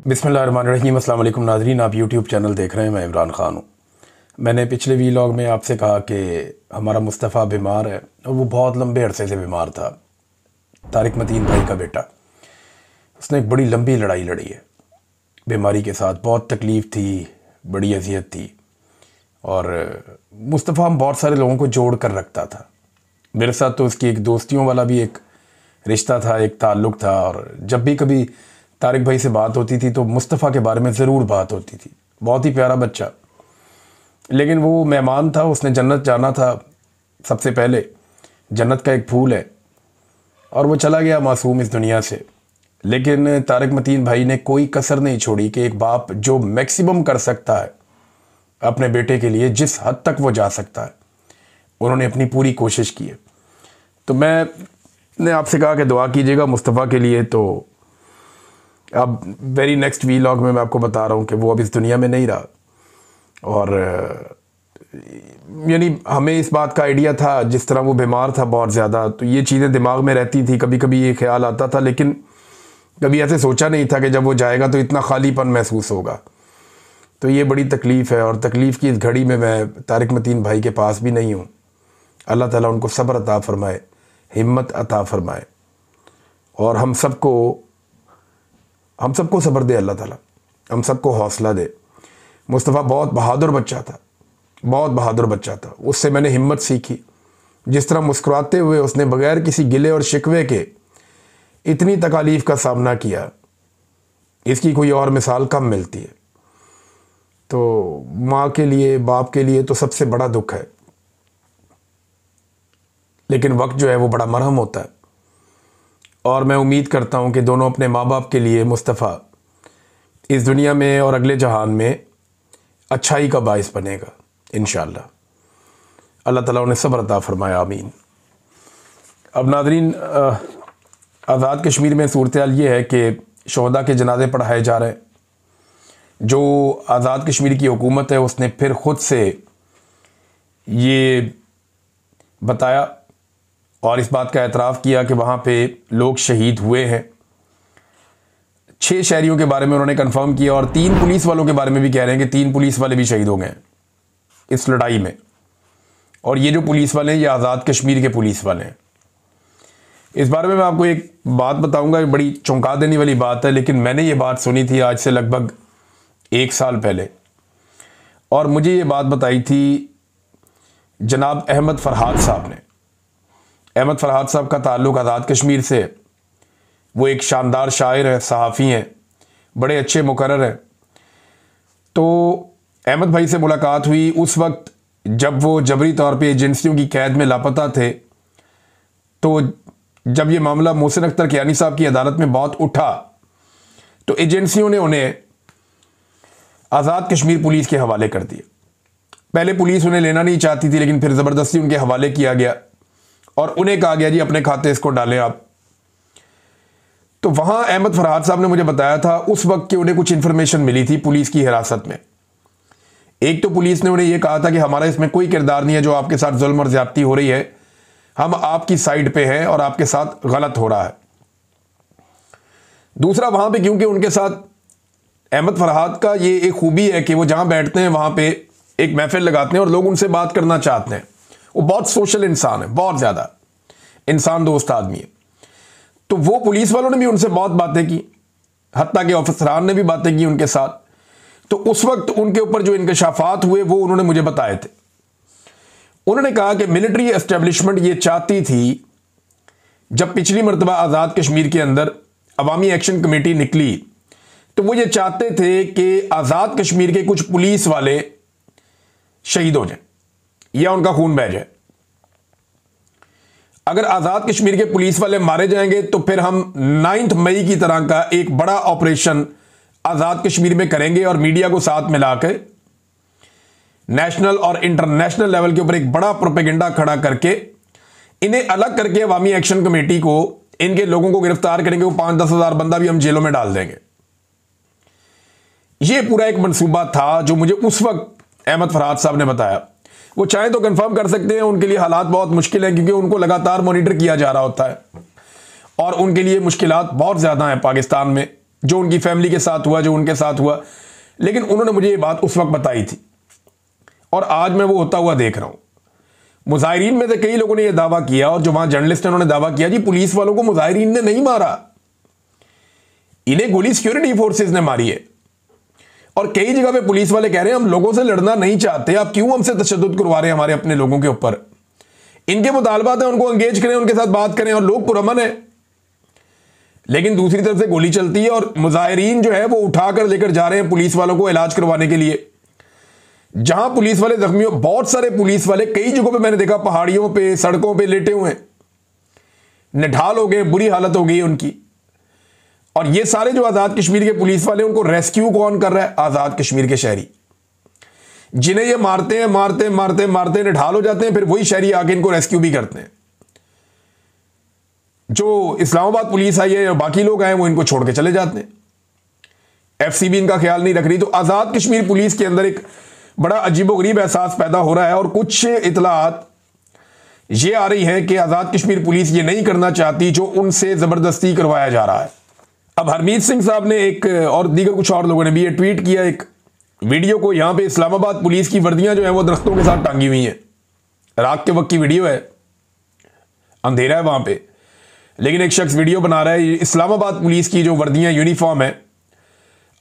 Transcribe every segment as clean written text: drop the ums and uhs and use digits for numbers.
बिस्मिल्लाहिर्रहमानिर्रहीम। अस्सलाम वालेकुम नाज़रीन, आप यूट्यूब चैनल देख रहे हैं। मैं इमरान ख़ान हूँ। मैंने पिछले वीलॉग में आपसे कहा कि हमारा मुस्तफ़ा बीमार है और वो बहुत लंबे अरसे से बीमार था। तारिक मतीन भाई का बेटा, उसने एक बड़ी लंबी लड़ाई लड़ी है बीमारी के साथ। बहुत तकलीफ़ थी, बड़ी अज़ियत थी और मुस्तफ़ा हम बहुत सारे लोगों को जोड़ कर रखता था। मेरे साथ तो उसकी एक दोस्तियों वाला भी एक रिश्ता था, एक ताल्लुक़ था। और जब भी कभी तारिक भाई से बात होती थी तो मुस्तफ़ा के बारे में ज़रूर बात होती थी। बहुत ही प्यारा बच्चा, लेकिन वो मेहमान था, उसने जन्नत जाना था सबसे पहले। जन्नत का एक फूल है और वो चला गया मासूम इस दुनिया से। लेकिन तारिक मतीन भाई ने कोई कसर नहीं छोड़ी कि एक बाप जो मैक्सिमम कर सकता है अपने बेटे के लिए, जिस हद तक वो जा सकता है, उन्होंने अपनी पूरी कोशिश की है। तो मैंने आपसे कहा कि दुआ कीजिएगा मुस्तफ़ा के लिए। तो अब वेरी नेक्स्ट वीलॉग में मैं आपको बता रहा हूँ कि वो अब इस दुनिया में नहीं रहा। और यानी हमें इस बात का आइडिया था, जिस तरह वो बीमार था बहुत ज़्यादा, तो ये चीज़ें दिमाग में रहती थी, कभी कभी ये ख्याल आता था, लेकिन कभी ऐसे सोचा नहीं था कि जब वो जाएगा तो इतना खालीपन महसूस होगा। तो ये बड़ी तकलीफ़ है और तकलीफ़ की इस घड़ी में मैं तारिक मतीन भाई के पास भी नहीं हूँ। अल्लाह ताला उनको सब्र अता फ़रमाए, हिम्मत अता फ़रमाए और हम सबको सब्र दे अल्लाह ताला, हम सबको हौसला दे। मुस्तफ़ा बहुत बहादुर बच्चा था, बहुत बहादुर बच्चा था। उससे मैंने हिम्मत सीखी। जिस तरह मुस्कुराते हुए उसने बग़ैर किसी गिले और शिकवे के इतनी तकालीफ़ का सामना किया, इसकी कोई और मिसाल कम मिलती है। तो माँ के लिए, बाप के लिए तो सबसे बड़ा दुख है, लेकिन वक्त जो है वो बड़ा मरहम होता है। और मैं उम्मीद करता हूँ कि दोनों अपने माँ बाप के लिए मुस्तफ़ा इस दुनिया में और अगले जहान में अच्छाई का बाइस बनेगा इंशाअल्लाह। अल्लाह ताला उन्हें सब्र अता फ़रमाए, आमीन। अब नाज़रीन, आज़ाद कश्मीर में सूरत हाल ये है कि शोहदा के जनाजे पढ़ाए जा रहे हैं। जो आज़ाद कश्मीर की हुकूमत है उसने फिर ख़ुद से ये बताया और इस बात का एतराफ़ किया कि वहाँ पे लोग शहीद हुए हैं। 6 शहरियों के बारे में उन्होंने कंफर्म किया और 3 पुलिस वालों के बारे में भी कह रहे हैं कि 3 पुलिस वाले भी शहीद हो गए हैं इस लड़ाई में। और ये जो पुलिस वाले हैं ये आज़ाद कश्मीर के पुलिस वाले हैं। इस बारे में मैं आपको एक बात बताऊंगा, बड़ी चौंका देने वाली बात है, लेकिन मैंने ये बात सुनी थी आज से लगभग 1 साल पहले और मुझे ये बात बताई थी जनाब अहमद फ़रहाद साहब ने। अहमद फ़रहाद साहब का ताल्लुक़ आज़ाद कश्मीर से, वो एक शानदार शायर हैं, सहाफ़ी हैं, बड़े अच्छे मुकर्रर हैं। तो अहमद भाई से मुलाकात हुई उस वक्त जब वो जबरी तौर पे एजेंसियों की कैद में लापता थे। तो जब ये मामला मोहसिन अख्तर कियानी साहब की अदालत में बहुत उठा तो एजेंसियों ने उन्हें आज़ाद कश्मीर पुलिस के हवाले कर दिया। पहले पुलिस उन्हें लेना नहीं चाहती थी, लेकिन फिर ज़बरदस्ती उनके हवाले किया गया और उन्हें कहा गया जी अपने खाते इसको डालें आप। तो वहाँ अहमद फ़रहाद साहब ने मुझे बताया था उस वक्त कि उन्हें कुछ इन्फॉर्मेशन मिली थी पुलिस की हिरासत में। एक तो पुलिस ने उन्हें यह कहा था कि हमारा इसमें कोई किरदार नहीं है, जो आपके साथ जुल्म और ज़्यादती हो रही है, हम आपकी साइड पे हैं और आपके साथ गलत हो रहा है। दूसरा, वहाँ पे क्योंकि उनके साथ अहमद फ़रहाद का ये एक खूबी है कि वो जहाँ बैठते हैं वहाँ पे एक महफिल लगाते हैं और लोग उनसे बात करना चाहते हैं। वो बहुत सोशल इंसान है, बहुत ज़्यादा इंसान दोस्त आदमी है। तो वो पुलिस वालों ने भी उनसे बहुत बातें की, हत्ता के ऑफिसरान ने भी बातें की उनके साथ। तो उस वक्त उनके ऊपर जो इंकशाफात हुए वो उन्होंने मुझे बताए थे। उन्होंने कहा कि मिलिट्री एस्टेब्लिशमेंट ये चाहती थी, जब पिछली मरतबा आज़ाद कश्मीर के अंदर अवामी एक्शन कमेटी निकली तो वो ये चाहते थे कि आज़ाद कश्मीर के कुछ पुलिस वाले शहीद हो जाए या उनका खून बह जाए। अगर आज़ाद कश्मीर के पुलिस वाले मारे जाएंगे तो फिर हम 9 मई की तरह का एक बड़ा ऑपरेशन आज़ाद कश्मीर में करेंगे और मीडिया को साथ मिलाकर नेशनल और इंटरनेशनल लेवल के ऊपर एक बड़ा प्रोपेगेंडा खड़ा करके इन्हें अलग करके अवामी एक्शन कमेटी को, इनके लोगों को गिरफ्तार करेंगे। वो 5-10 हज़ार बंदा भी हम जेलों में डाल देंगे। यह पूरा एक मंसूबा था जो मुझे उस वक्त अहमद फ़रहाद साहब ने बताया। वो चाहे तो कंफर्म कर सकते हैं, उनके लिए हालात बहुत मुश्किल हैं क्योंकि उनको लगातार मॉनिटर किया जा रहा होता है और उनके लिए मुश्किलात बहुत ज़्यादा हैं पाकिस्तान में जो उनकी फैमिली के साथ हुआ, जो उनके साथ हुआ, लेकिन उन्होंने मुझे ये बात उस वक्त बताई थी और आज मैं वो होता हुआ देख रहा हूं। मुजाहिरीन में से कई लोगों ने यह दावा किया, और जो वहां जर्नलिस्ट हैं उन्होंने दावा किया जी पुलिस वालों को मुजाहिरीन ने नहीं मारा, इन्हें गोली सिक्योरिटी फोर्सेस ने मारी है। और कई जगह पे पुलिस वाले कह रहे हैं हम लोगों से लड़ना नहीं चाहते, आप क्यों हमसे तशद्दुद करवा रहे हैं हमारे अपने लोगों के ऊपर। इनके मुतालबात है उनको एंगेज करें, उनके साथ बात करें और लोग पुरअमन है। लेकिन दूसरी तरफ से गोली चलती है और मुजाहिरीन जो है वो उठाकर लेकर जा रहे हैं पुलिस वालों को इलाज करवाने के लिए। जहां पुलिस वाले जख्मी, बहुत सारे पुलिस वाले कई जगहों पे मैंने देखा पहाड़ियों पे, सड़कों पे लेटे हुए हैं, निढाल हो गए, बुरी हालत हो गई उनकी। और ये सारे जो आजाद कश्मीर के पुलिस वाले, उनको रेस्क्यू कौन कर रहा है? आजाद कश्मीर के शहरी, जिन्हें ये मारते हैं, मारते मारते मारते निढाल हो जाते हैं, फिर वही शहरी आके इनको रेस्क्यू भी करते हैं। जो इस्लामाबाद पुलिस आई है या बाकी लोग आए वो इनको छोड़ के चले जाते हैं, एफसीबी इनका ख्याल नहीं रख रही। तो आजाद कश्मीर पुलिस के अंदर एक बड़ा अजीबोगरीब एहसास पैदा हो रहा है और कुछ इतलात ये आ रही है कि आजाद कश्मीर पुलिस ये नहीं करना चाहती जो उनसे जबरदस्ती करवाया जा रहा है। अब हरमीत सिंह साहब ने एक, और दीगर कुछ और लोगों ने भी ये ट्वीट किया एक वीडियो को, यहां पे इस्लामाबाद पुलिस की वर्दियां जो है वो दरख्तों के साथ टांगी हुई हैं। रात के वक्त की वीडियो है, अंधेरा है वहां पे, लेकिन एक शख्स वीडियो बना रहा है। इस्लामाबाद पुलिस की जो वर्दियां, यूनिफॉर्म है,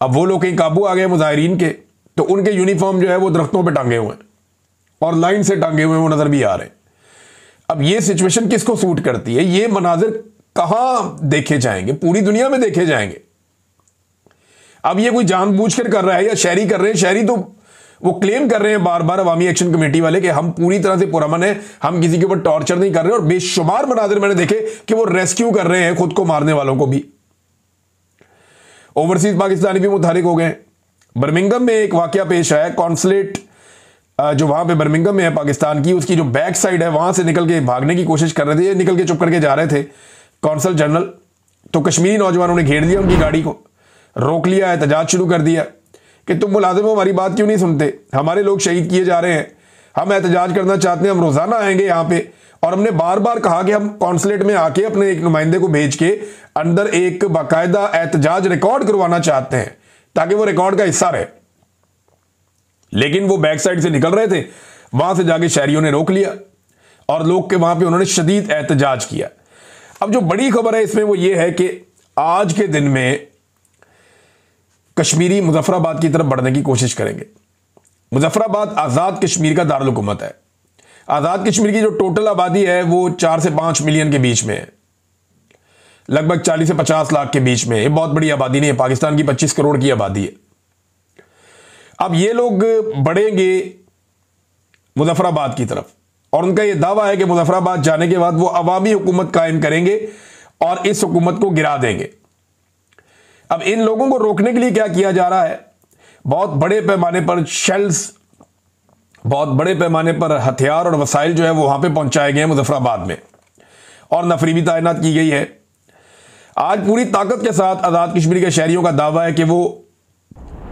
अब वो लोग कहीं काबू आ गए मुजाहिरीन के, तो उनके यूनिफॉर्म जो है वो दरख्तों पे टांगे हुए हैं और लाइन से टांगे हुए वो नजर भी आ रहे हैं। अब ये सिचुएशन किसको सूट करती है? ये मनाजिर कहां देखे जाएंगे? पूरी दुनिया में देखे जाएंगे। अब ये कोई जानबूझकर कर रहा है या शहरी कर रहे हैं? शहरी तो वो क्लेम कर रहे हैं बार बार, अवामी एक्शन कमेटी वाले, कि हम पूरी तरह से पुरअमन है, हम किसी के ऊपर टॉर्चर नहीं कर रहे। और बेशुमार मनाजिर मैंने देखे कि वो रेस्क्यू कर रहे हैं खुद को मारने वालों को भी। ओवरसीज पाकिस्तानी भी मुतहरिक हो गए। बर्मिंघम में एक वाकया पेश आया, कॉन्सुलेट जो वहां पे बर्मिंघम में है पाकिस्तान की, उसकी जो बैक साइड है वहां से निकल के भागने की कोशिश कर रहे थे, निकल के चुप करके जा रहे थे कौंसल जनरल। तो कश्मीरी नौजवानों ने घेर लिया उनकी गाड़ी को, रोक लिया, एहतजाज शुरू कर दिया कि तुम मुलाजिम हो, हमारी बात क्यों नहीं सुनते, हमारे लोग शहीद किए जा रहे हैं, हम एहतजाज करना चाहते हैं, हम रोजाना आएंगे यहाँ पे। और हमने बार बार कहा कि हम कौंसलेट में आके अपने एक नुमाइंदे को भेज के अंदर एक बाकायदा एहतजाज रिकॉर्ड करवाना चाहते हैं ताकि वो रिकॉर्ड का हिस्सा रहे। लेकिन वो बैक साइड से निकल रहे थे, वहां से जाके शहरियों ने रोक लिया और लोग के वहां पे उन्होंने शदीद एहतजाज किया। अब जो बड़ी खबर है इसमें वो ये है कि आज के दिन में कश्मीरी मुजफ्फराबाद की तरफ बढ़ने की कोशिश करेंगे। मुजफ्फराबाद आजाद कश्मीर का दारुल हुकूमत है। आजाद कश्मीर की जो टोटल आबादी है वो 4 से 5 मिलियन के बीच में है, लगभग 40 से 50 लाख के बीच में। ये बहुत बड़ी आबादी नहीं है, पाकिस्तान की 25 करोड़ की आबादी है। अब ये लोग बढ़ेंगे मुजफ्फराबाद की तरफ और उनका यह दावा है कि मुजफ्फराबाद जाने के बाद वो अवामी हुकूमत कायम करेंगे और इस हुकूमत को गिरा देंगे। अब इन लोगों को रोकने के लिए क्या किया जा रहा है? बहुत बड़े पैमाने पर शेल्स, बहुत बड़े पैमाने पर हथियार और वसाइल जो है वो वहां पे पहुंचाए गए हैं मुजफ्फराबाद में, और नफरी भी तैनात की गई है। आज पूरी ताकत के साथ आजाद कश्मीर के शहरियों का दावा है कि वो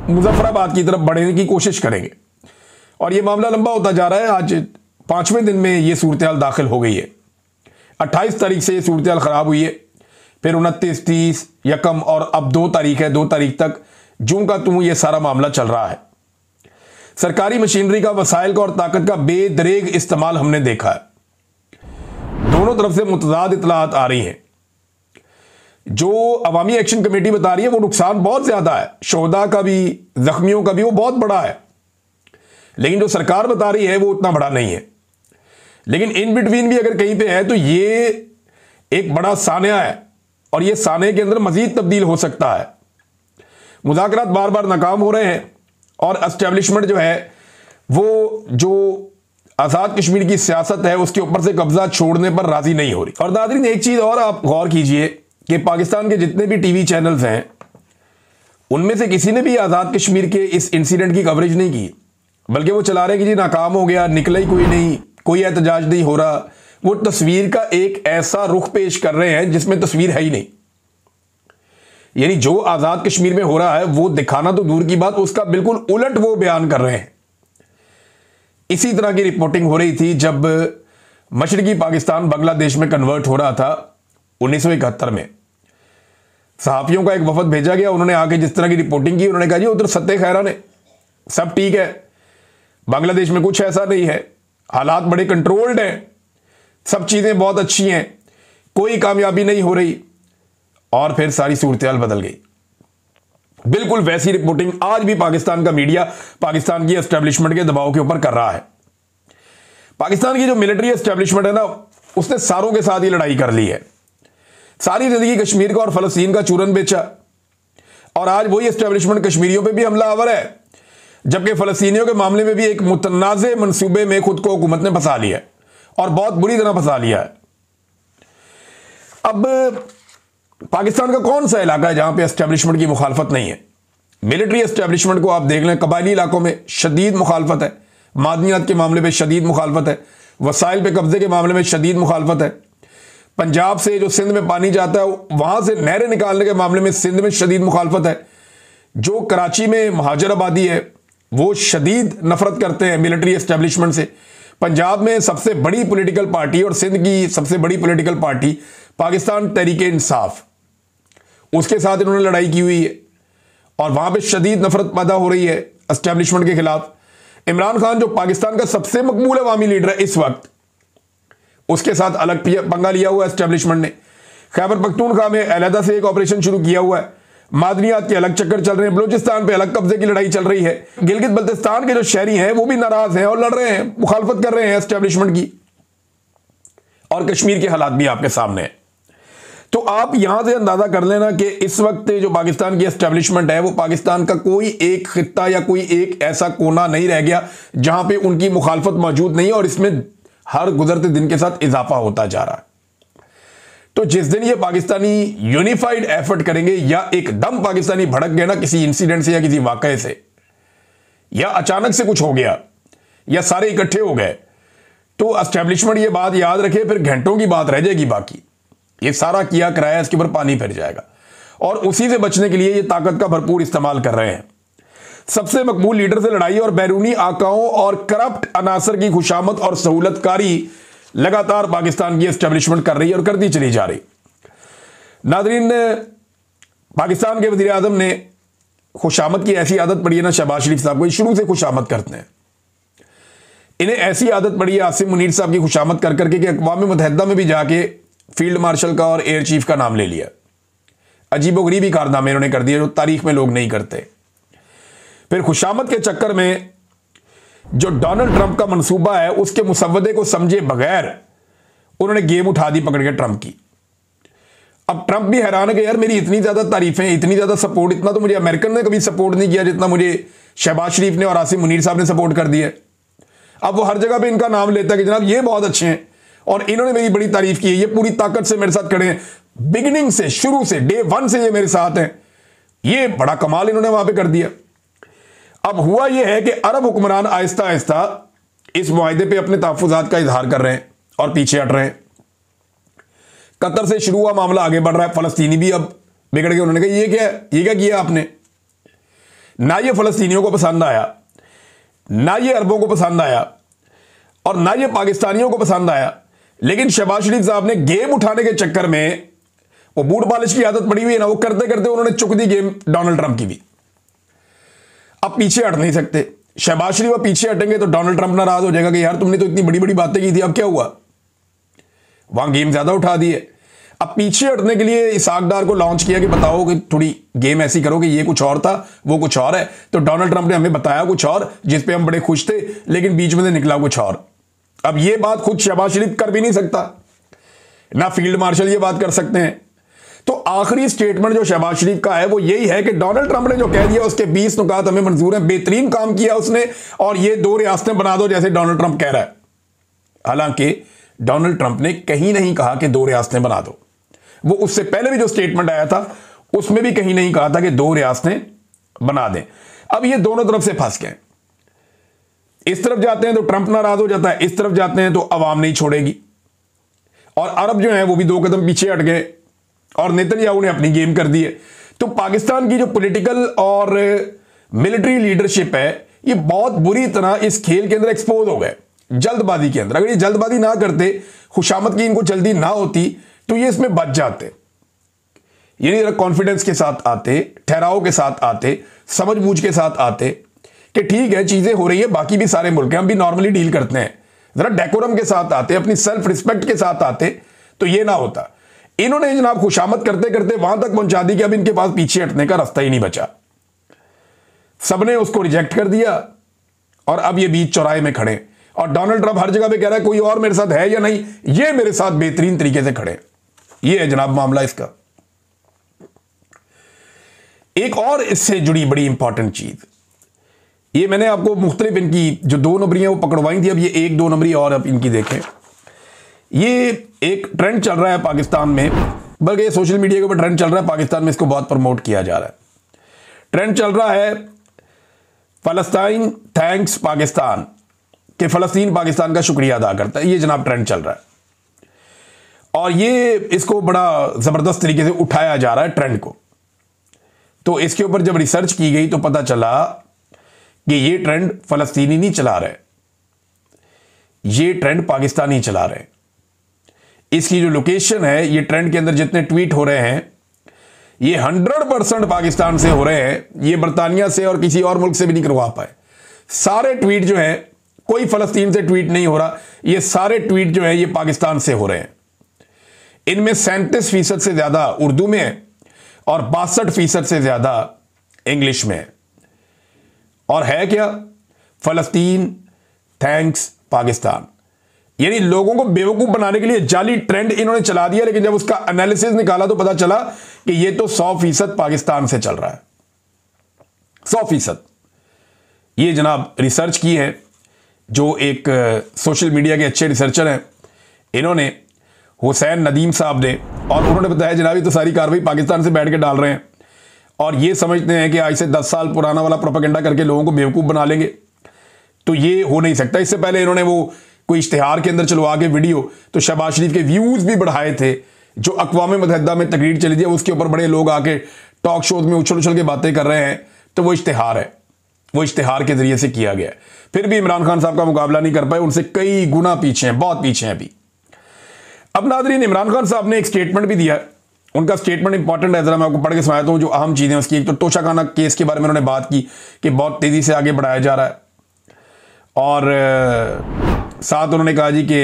मुजफ्फराबाद की तरफ बढ़ने की कोशिश करेंगे और ये मामला लंबा होता जा रहा है। आज 5वें दिन में ये सूरत हाल दाखिल हो गई है। 28 तारीख से ये सूरत हाल खराब हुई है, फिर 29, 30, यकम और अब 2 तारीख है। 2 तारीख तक जूं का तू ये सारा मामला चल रहा है। सरकारी मशीनरी का, वसाइल का और ताकत का बेदरेग इस्तेमाल हमने देखा है। दोनों तरफ से मुतजाद इतलात आ रही हैं। जो अवामी एक्शन कमेटी बता रही है वो नुकसान बहुत ज्यादा है, शोहदा का भी, जख्मियों का भी, वो बहुत बड़ा है। लेकिन जो सरकार बता रही है वो उतना बड़ा नहीं है। लेकिन इन बिटवीन भी अगर कहीं पे है तो ये एक बड़ा सानिया है और ये साने के अंदर मजीद तब्दील हो सकता है। मुज़ाकरात बार बार नाकाम हो रहे हैं और एस्टेब्लिशमेंट जो है वो जो आज़ाद कश्मीर की सियासत है उसके ऊपर से कब्जा छोड़ने पर राजी नहीं हो रही। और नाज़रीन एक चीज़ और आप गौर कीजिए कि पाकिस्तान के जितने भी टीवी चैनल्स हैं उनमें से किसी ने भी आज़ाद कश्मीर के इस इंसिडेंट की कवरेज नहीं की, बल्कि वो चला रहे कि जी नाकाम हो गया, निकला ही कोई नहीं, कोई एहतजाज नहीं हो रहा। वो तस्वीर का एक ऐसा रुख पेश कर रहे हैं जिसमें तस्वीर है ही नहीं। यानी जो आज़ाद कश्मीर में हो रहा है वो दिखाना तो दूर की बात, उसका बिल्कुल उलट वो बयान कर रहे हैं। इसी तरह की रिपोर्टिंग हो रही थी जब मशरकी पाकिस्तान बांग्लादेश में कन्वर्ट हो रहा था 1971 में। सहाफियों का एक वफद भेजा गया, उन्होंने आके जिस तरह की रिपोर्टिंग की, उन्होंने कहा जी उधर सत्ते खैरा ने सब ठीक है, बांग्लादेश में कुछ ऐसा नहीं है, हालात बड़े कंट्रोल्ड हैं, सब चीजें बहुत अच्छी हैं, कोई कामयाबी नहीं हो रही। और फिर सारी सूरत-ए-हाल बदल गई। बिल्कुल वैसी रिपोर्टिंग आज भी पाकिस्तान का मीडिया पाकिस्तान की एस्टेब्लिशमेंट के दबाव के ऊपर कर रहा है। पाकिस्तान की जो मिलिट्री एस्टेब्लिशमेंट है ना, उसने सारों के साथ ही लड़ाई कर ली है, सारी जिंदगी कश्मीर का और फलस्तीन का चूरन बेचा, और आज वही एस्टेब्लिशमेंट कश्मीरियों पे भी हमलावर है, जबकि फलस्तीनियों के मामले में भी एक मुतनाज़े मंसूबे में खुद को हुकूमत ने फंसा लिया है, और बहुत बुरी तरह फंसा लिया है। अब पाकिस्तान का कौन सा इलाका है जहां पे एस्टेब्लिशमेंट की मुखालफत नहीं है? मिलिट्री एस्टेब्लिशमेंट को आप देख लें, कबायली इलाकों में शदीद मुखालफत है, मादनियात के मामले में शदीद मुखालफत है, वसाइल पे कब्जे के मामले में शदीद मुखालफत है, पंजाब से जो सिंध में पानी जाता है वहां से नहरें निकालने के मामले में सिंध में शदीद मुखालफत है, जो कराची में महाजर आबादी है वो शदीद नफरत करते हैं मिलिट्री एस्टेब्लिशमेंट से। पंजाब में सबसे बड़ी पॉलिटिकल पार्टी और सिंध की सबसे बड़ी पॉलिटिकल पार्टी पाकिस्तान तहरीक-ए-इंसाफ, उसके साथ इन्होंने लड़ाई की हुई है, और वहां पे शदीद नफरत पैदा हो रही है एस्टेब्लिशमेंट के खिलाफ। इमरान खान जो पाकिस्तान का सबसे मकबूल अवामी लीडर है इस वक्त, उसके साथ अलग पंगा लिया हुआ है एस्टेब्लिशमेंट ने। खैबर पख्तूनख्वा में अलहदा से एक ऑपरेशन शुरू किया हुआ है, मादनियात के अलग चक्कर चल रहे हैं, बलूचिस्तान पे अलग कब्जे की लड़ाई चल रही है, गिलगित बल्तिस्तान के जो शहरी हैं वो भी नाराज हैं और लड़ रहे हैं, मुखालफत कर रहे हैं एस्टेब्लिशमेंट की, और कश्मीर के हालात भी आपके सामने है। तो आप यहां से अंदाजा कर लेना कि इस वक्त जो पाकिस्तान की एस्टेब्लिशमेंट है वो पाकिस्तान का कोई एक खित्ता या कोई एक ऐसा कोना नहीं रह गया जहां पे उनकी मुखालफत मौजूद नहीं है, और इसमें हर गुजरते दिन के साथ इजाफा होता जा रहा है। तो जिस दिन ये पाकिस्तानी यूनिफाइड एफर्ट करेंगे, या एकदम पाकिस्तानी भड़क गए ना किसी इंसिडेंट से या किसी वाकये से, या अचानक से कुछ हो गया, या सारे इकट्ठे हो गए, तो एस्टेब्लिशमेंट ये बात याद रखे, फिर घंटों की बात रह जाएगी, बाकी ये सारा किया कराया इसके ऊपर पानी फिर जाएगा। और उसी से बचने के लिए ये ताकत का भरपूर इस्तेमाल कर रहे हैं। सबसे मकबूल लीडर से लड़ाई और बैरूनी आकाओं और करप्ट अनासर की खुशामद और सहूलतकारी लगातार पाकिस्तान की एस्टेब्लिशमेंट कर रही है और करती चली जा रही। नादरीन, पाकिस्तान के वज़ीर आज़म ने खुशामद की ऐसी आदत पड़ी है ना, शहबाज शरीफ साहब को शुरू से खुशामद करते हैं, इन्हें ऐसी आदत पड़ी है आसिम मुनीर साहब की खुशामद कर करके कि अक़वाम मुत्तहिदा में भी जाके फील्ड मार्शल का और एयर चीफ का नाम ले लिया। अजीबोगरीबी कारनामे इन्होंने कर दिए जो तारीख में लोग नहीं करते। फिर खुशामद के चक्कर में जो डोनाल्ड ट्रंप का मंसूबा है उसके मुसव्वदे को समझे बगैर उन्होंने गेम उठा दी पकड़ के ट्रंप की। अब ट्रंप भी हैरान है कि यार मेरी इतनी ज्यादा तारीफें, इतनी ज्यादा सपोर्ट, इतना तो मुझे अमेरिकन ने कभी सपोर्ट नहीं किया जितना मुझे शहबाज शरीफ ने और आसिम मुनीर साहब ने सपोर्ट कर दिया। अब वो हर जगह पे इनका नाम लेता है कि जनाब ये बहुत अच्छे हैं और इन्होंने मेरी बड़ी तारीफ की है, ये पूरी ताकत से मेरे साथ खड़े हैं, बिगिनिंग से, शुरू से, डे वन से ये मेरे साथ हैं। ये बड़ा कमाल इन्होंने वहां पे कर दिया। अब हुआ यह है कि अरब हुक्मरान आहिस्ता आहिस्ता इस मुआहदे पे अपने तहफ़्फ़ुज़ात का इजहार कर रहे हैं और पीछे हट रहे हैं। कतर से शुरू हुआ मामला आगे बढ़ रहा है, फलस्तीनी भी अब बिगड़ गए। उन्होंने कहा ये क्या किया आपने? ना ये फलस्तीनियों को पसंद आया, ना ये अरबों को पसंद आया, और ना ये पाकिस्तानियों को पसंद आया। लेकिन शहबाज शरीफ साहब ने गेम उठाने के चक्कर में, वो बूट बालिश की आदत पड़ी हुई है ना, वो करते करते उन्होंने चुक दी गेम डोनाल्ड ट्रंप की भी। अब पीछे हट नहीं सकते। शहबाज शरीफ अब पीछे हटेंगे तो डोनाल्ड ट्रंप नाराज हो जाएगा कि यार तुमने तो इतनी बड़ी बड़ी बातें की थी, अब क्या हुआ? वहां गेम ज्यादा उठा दी है। अब पीछे हटने के लिए इसाक डार को लॉन्च किया कि बताओ कि थोड़ी गेम ऐसी करो कि ये कुछ और था, वो कुछ और है। तो डोनाल्ड ट्रंप ने हमें बताया कुछ और, जिस पे हम बड़े खुश थे, लेकिन बीच में से निकला कुछ और। अब ये बात खुद शहबाज शरीफ कर भी नहीं सकता, ना फील्ड मार्शल ये बात कर सकते हैं। तो आखिरी स्टेटमेंट जो शहबाज शरीफ का है वो यही है कि डोनाल्ड ट्रंप ने जो कह दिया उसके 20 नुकात हमें मंजूर हैं, बेहतरीन काम किया उसने, और ये 2 रियासतें बना दो जैसे डोनाल्ड ट्रंप कह रहा है। हालांकि डोनाल्ड ट्रंप ने कहीं नहीं कहा कि 2 रियासतें बना दो। वो उससे पहले भी जो स्टेटमेंट आया था उसमें भी कहीं नहीं कहा था कि 2 रियासतें बना दें। अब ये दोनों तरफ से फंस गए। इस तरफ जाते हैं तो ट्रंप नाराज हो जाता है, इस तरफ जाते हैं तो अवाम नहीं छोड़ेगी। और अरब जो है वो भी 2 कदम पीछे हट गए और नेतन्याहू ने अपनी गेम कर दी है। तो पाकिस्तान की जो पॉलिटिकल और मिलिट्री लीडरशिप है ये बहुत बुरी तरह इस खेल के अंदर एक्सपोज हो गए, जल्दबाजी के अंदर। अगर ये जल्दबाजी ना करते, खुशामद की इनको जल्दी ना होती, तो ये इसमें बच जाते। यानी जरा कॉन्फिडेंस के साथ आते, ठहराव के साथ आते, समझ बूझ के साथ आते कि ठीक है चीजें हो रही है, बाकी भी सारे मुल्क हैं, हम भी नॉर्मली डील करते हैं, जरा डेकोरम के साथ आते, अपनी सेल्फ रिस्पेक्ट के साथ आते, तो ये ना होता। इन्होंने जनाब खुशामद करते करते वहां तक पहुंचा दी कि अब इनके पास पीछे हटने का रास्ता ही नहीं बचा। सबने उसको रिजेक्ट कर दिया और अब ये बीच चौराहे में खड़े, और डोनाल्ड ट्रंप हर जगह पे कह रहा है कोई और मेरे साथ है या नहीं, ये मेरे साथ बेहतरीन तरीके से खड़े। ये है जनाब मामला इसका। एक और इससे जुड़ी बड़ी इंपॉर्टेंट चीज, ये मैंने आपको मुख्तलिफ इनकी जो 2 नंबरियां वो पकड़वाई थी, अब ये 1 2 नंबरी और अब इनकी देखें। ये एक ट्रेंड चल रहा है पाकिस्तान में, बल्कि सोशल मीडिया के ऊपर ट्रेंड चल रहा है, पाकिस्तान में इसको बहुत प्रमोट किया जा रहा है। ट्रेंड चल रहा है फलस्तीन थैंक्स पाकिस्तान, कि फलस्तीन पाकिस्तान का शुक्रिया अदा करता है। ये जनाब ट्रेंड चल रहा है और ये इसको बड़ा जबरदस्त तरीके से उठाया जा रहा है ट्रेंड को। तो इसके ऊपर जब रिसर्च की गई तो पता चला कि ये ट्रेंड फलस्तीनी नहीं चला रहे, ये ट्रेंड पाकिस्तानी चला रहे। इसकी जो लोकेशन है, ये ट्रेंड के अंदर जितने ट्वीट हो रहे हैं ये 100% पाकिस्तान से हो रहे हैं। ये बरतानिया से और किसी और मुल्क से भी नहीं करवा पाए। सारे ट्वीट जो है, कोई फलस्तीन से ट्वीट नहीं हो रहा, ये सारे ट्वीट जो है ये पाकिस्तान से हो रहे हैं। इनमें 37% से ज्यादा उर्दू में है और 62% से ज्यादा इंग्लिश में है। और है क्या? फलस्तीन थैंक्स पाकिस्तान। यानी लोगों को बेवकूफ बनाने के लिए जाली ट्रेंड इन्होंने चला दिया, लेकिन जब उसका एनालिसिस निकाला तो पता चला कि ये तो 100% पाकिस्तान से चल रहा है, 100%। ये जनाब रिसर्च की है जो एक सोशल मीडिया के अच्छे रिसर्चर हैं, इन्होंने हुसैन नदीम साहब ने, और उन्होंने बताया जनाब ये तो सारी कार्रवाई पाकिस्तान से बैठ के डाल रहे हैं और ये समझते हैं कि आज से 10 साल पुराना वाला प्रोपेगेंडा करके लोगों को बेवकूफ बना लेंगे। तो ये हो नहीं सकता। इससे पहले इन्होंने वो कोई इश्तिहार के अंदर चलवा के वीडियो, तो शहबाज शरीफ के व्यूज भी बढ़ाए थे। जो अक़वाम मुत्तहिदा में तकरीर चली थी उसके ऊपर बड़े लोग आके टॉक शोज में उछल उछल के बातें कर रहे हैं, तो वो इश्तिहार है, वो इश्तिहार के जरिए से किया गया। फिर भी इमरान खान साहब का मुकाबला नहीं कर पाए, उनसे कई गुना पीछे हैं, बहुत पीछे हैं अभी। अब नाज़रीन, इमरान खान साहब ने एक स्टेटमेंट भी दिया, उनका स्टेटमेंट इंपॉर्टेंट है, जरा मैं आपको पढ़ के सुनाता हूं जो अहम चीजें उसकी। एक तो तोशाखाना केस के बारे में उन्होंने बात की कि बहुत तेजी से आगे बढ़ाया जा रहा है, और साथ उन्होंने कहा जी कि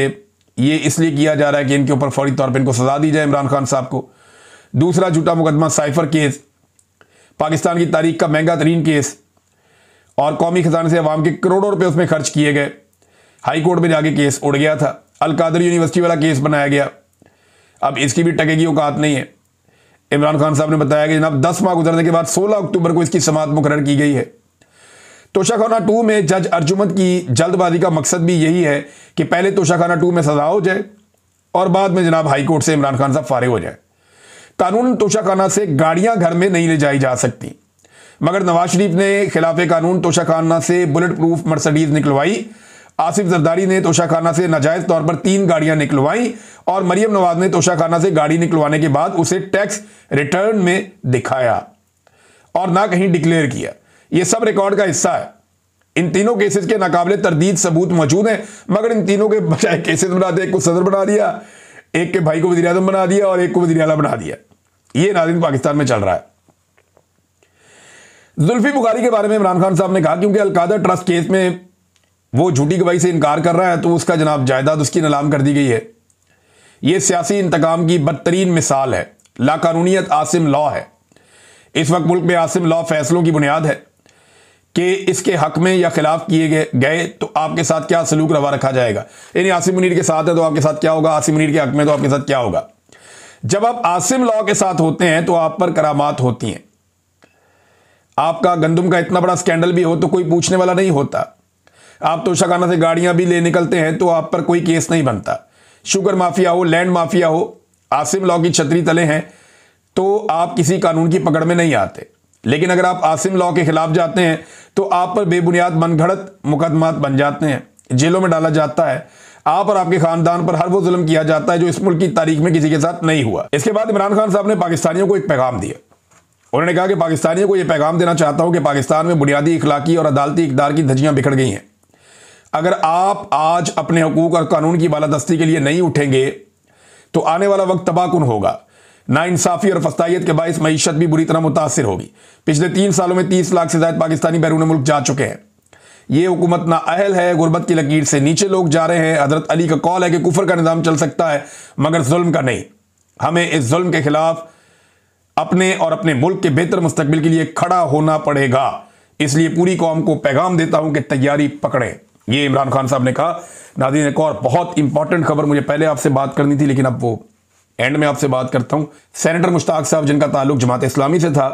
ये इसलिए किया जा रहा है कि इनके ऊपर फौरी तौर पर इनको सजा दी जाए, इमरान खान साहब को। दूसरा, झूठा मुकदमा साइफर केस, पाकिस्तान की तारीख का महंगा तरीन केस, और कौमी खजाने से अवाम के करोड़ों रुपए उसमें खर्च किए गए। हाई कोर्ट में जाके केस उड़ गया था, अल कादर यूनिवर्सिटी वाला केस बनाया गया, अब इसकी भी टकेगी औकात नहीं है। इमरान खान साहब ने बताया कि जनाब 10 माह गुजरने के बाद 16 अक्टूबर को इसकी समाअत मुकर्रर की गई है। तोशाखाना 2 में जज अर्जुमंद की जल्दबाजी का मकसद भी यही है कि पहले तोशाखाना 2 में सजा हो जाए और बाद में जनाब हाई कोर्ट से इमरान खान साहब फारिग हो जाए। कानून तोशाखाना से गाड़ियां घर में नहीं ले जाई जा सकती, मगर नवाज शरीफ ने खिलाफ कानून तोशाखाना से बुलेट प्रूफ मर्सिडीज निकलवाई, आसिफ जरदारी ने तोशाखाना से नाजायज तौर पर 3 गाड़ियां निकलवाई, और मरियम नवाज ने तोशाखाना से गाड़ी निकलवाने के बाद उसे टैक्स रिटर्न में दिखाया और ना कहीं डिक्लेयर किया। यह सब रिकॉर्ड का हिस्सा है। इन तीनों केसेस के नाकाबिले तरदीद सबूत मौजूद हैं, मगर इन तीनों के बजाय केसेस बना दिए, एक को सदर बना दिया, एक के भाई को वज़ीर आज़म बना दिया और एक को वज़ीर आला बना दिया। यह नाज़रीन पाकिस्तान में चल रहा है। जुल्फी बुखारी के बारे में इमरान खान साहब ने कहा क्योंकि अलकायदा ट्रस्ट केस में वो झूठी गवाही से इनकार कर रहा है, तो उसका जनाब जायदाद उसकी नीलाम कर दी गई है। यह सियासी इंतकाम की बदतरीन मिसाल है। लाकानूनियत आसिम लॉ है। इस वक्त मुल्क में आसिम लॉ फैसलों की बुनियाद है कि इसके हक में या खिलाफ किए गए तो आपके साथ क्या सलूक रवा रखा जाएगा। यानी आसिम मुनीर के साथ है तो आपके साथ क्या होगा, आसिम मुनीर के हक में तो आपके साथ क्या होगा। जब आप आसिम लॉ के साथ होते हैं तो आप पर करामात होती हैं। आपका गंदम का इतना बड़ा स्कैंडल भी हो तो कोई पूछने वाला नहीं होता। आप तोशाखाना से गाड़ियां भी ले निकलते हैं तो आप पर कोई केस नहीं बनता। शुगर माफिया हो, लैंड माफिया हो, आसिम लॉ की छतरी तले हैं तो आप किसी कानून की पकड़ में नहीं आते। लेकिन अगर आप आसिम लॉ के खिलाफ जाते हैं तो आप पर बेबुनियाद मनगढ़ंत मुकदमात बन जाते हैं, जेलों में डाला जाता है। आप और आपके खानदान पर हर वो जुल्म किया जाता है जो इस मुल्क की तारीख में किसी के साथ नहीं हुआ। इसके बाद इमरान खान साहब ने पाकिस्तानियों को एक पैगाम दिया। उन्होंने कहा कि पाकिस्तानियों को यह पैगाम देना चाहता हूं कि पाकिस्तान में बुनियादी इखलाकी और अदालती इक़दार की धज्जियां बिखर गई हैं। अगर आप आज अपने हकूक और कानून की बालादस्ती के लिए नहीं उठेंगे तो आने वाला वक्त तबाहकुन होगा। नाइंसाफी और फस्तायत के बायस मईशत भी बुरी तरह मुतासिर होगी। पिछले 3 सालों में 30 लाख से ज्यादा पाकिस्तानी बैरून मुल्क जा चुके हैं। ये हुकूमत नाअहल है, गुर्बत की लकीर से नीचे लोग जा रहे हैं। हजरत अली का कौल है कि कुफर का निज़ाम चल सकता है मगर जुल्म का नहीं। हमें इस जुल्म के खिलाफ अपने और अपने मुल्क के बेहतर मुस्तकबिल के लिए खड़ा होना पड़ेगा। इसलिए पूरी कौम को पैगाम देता हूं कि तैयारी पकड़ें। ये इमरान खान साहब ने कहा। नाज़रीन, एक और बहुत इंपॉर्टेंट खबर मुझे पहले आपसे बात करनी थी, लेकिन अब वो एंड में आपसे बात करता हूं। सेनेटर मुश्ताक साहब, जिनका ताल्लुक जमात इस्लामी से था,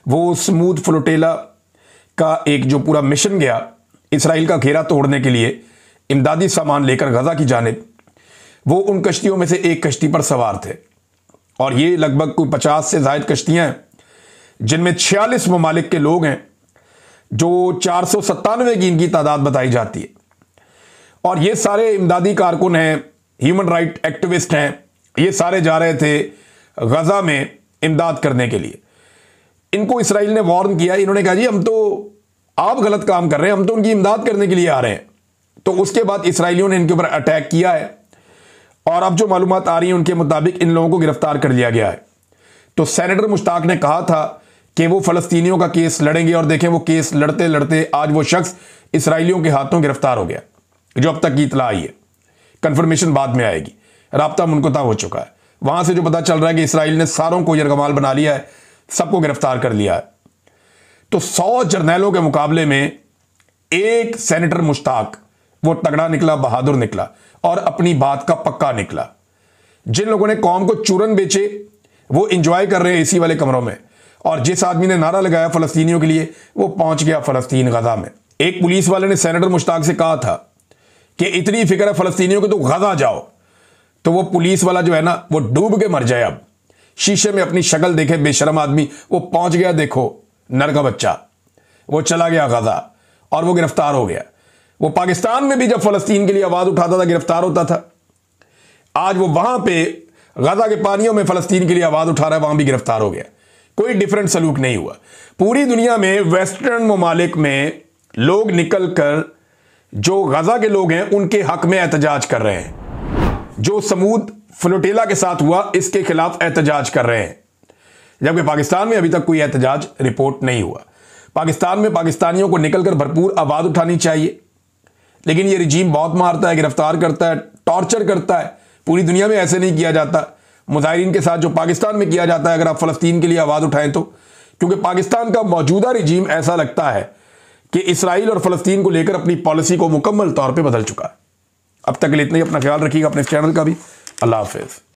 वो स्मूथ फ्लोटेला का एक जो पूरा मिशन गया इसराइल का घेरा तोड़ने के लिए इमदादी सामान लेकर गजा की जानिब, वो उन कश्तियों में से एक कश्ती पर सवार थे। और ये लगभग कोई 50 से ज्यादा कश्तियां हैं, जिनमें 46 ममालिक के लोग हैं, जो 497 की इनकी तादाद बताई जाती है। और ये सारे इमदादी कारकुन हैं, ह्यूमन राइट एक्टिविस्ट हैं। ये सारे जा रहे थे गजा में इमदाद करने के लिए। इनको इसराइल ने वार्न किया। इन्होंने कहा जी हम तो आप गलत काम कर रहे हैं, हम तो उनकी इमदाद करने के लिए आ रहे हैं। तो उसके बाद इसराइलियों ने इनके ऊपर अटैक किया है और अब जो मालूमात आ रही हैं उनके मुताबिक इन लोगों को गिरफ्तार कर लिया गया है। तो सेनेटर मुश्ताक ने कहा था कि वो फलस्तीनियों का केस लड़ेंगे और देखें वो केस लड़ते लड़ते आज वो शख्स इसराइलियों के हाथों गिरफ्तार हो गया, जो अब तक की इतला आई है। कंफर्मेशन बाद में आएगी। राब्ता मुनक़ता हो चुका है। वहां से जो पता चल रहा है कि इसराइल ने सारों को यरगमाल बना लिया है, सबको गिरफ्तार कर लिया है। तो 100 जर्नैलों के मुकाबले में एक सेनेटर मुश्ताक वो तगड़ा निकला, बहादुर निकला और अपनी बात का पक्का निकला। जिन लोगों ने कौम को चूरन बेचे वो इंजॉय कर रहे हैं एसी वाले कमरों में, और जिस आदमी ने नारा लगाया फलस्तीनियों के लिए वो पहुंच गया फलस्तीन गजा में। एक पुलिस वाले ने सेनेटर मुश्ताक से कहा था कि इतनी फिक्र है फलस्तीनियों की तो गजा जाओ। तो वो पुलिस वाला जो है ना वो डूब के मर जाए। अब शीशे में अपनी शक्ल देखे बेशरम आदमी, वो पहुंच गया, देखो नर का बच्चा, वो चला गया गजा और वो गिरफ्तार हो गया। वो पाकिस्तान में भी जब फलस्तीन के लिए आवाज उठाता था गिरफ्तार होता था। आज वो वहां पे गजा के पानियों में फलस्तीन के लिए आवाज उठा रहा है, वहां भी गिरफ्तार हो गया। कोई डिफरेंट सलूक नहीं हुआ। पूरी दुनिया में वेस्टर्न ममालिक में लोग निकल कर जो गजा के लोग हैं उनके हक में एहतजाज कर रहे हैं। जो समूद फ्लोटेला के साथ हुआ इसके खिलाफ एहतजाज कर रहे हैं, जबकि पाकिस्तान में अभी तक कोई एहतजाज रिपोर्ट नहीं हुआ। पाकिस्तान में पाकिस्तानियों को निकलकर भरपूर आवाज उठानी चाहिए, लेकिन यह रिजीम बहुत मारता है, गिरफ्तार करता है, टॉर्चर करता है। पूरी दुनिया में ऐसे नहीं किया जाता मुजाहिरीन के साथ जो पाकिस्तान में किया जाता है अगर आप फलस्तीन के लिए आवाज उठाएं तो। क्योंकि पाकिस्तान का मौजूदा रिजीम ऐसा लगता है कि इसराइल और फलस्तीन को लेकर अपनी पॉलिसी को मुकम्मल तौर पर बदल चुका है। अब तक के लिए इतना ही। अपना ख्याल रखिएगा, अपने चैनल का भी। अल्लाह हाफिज।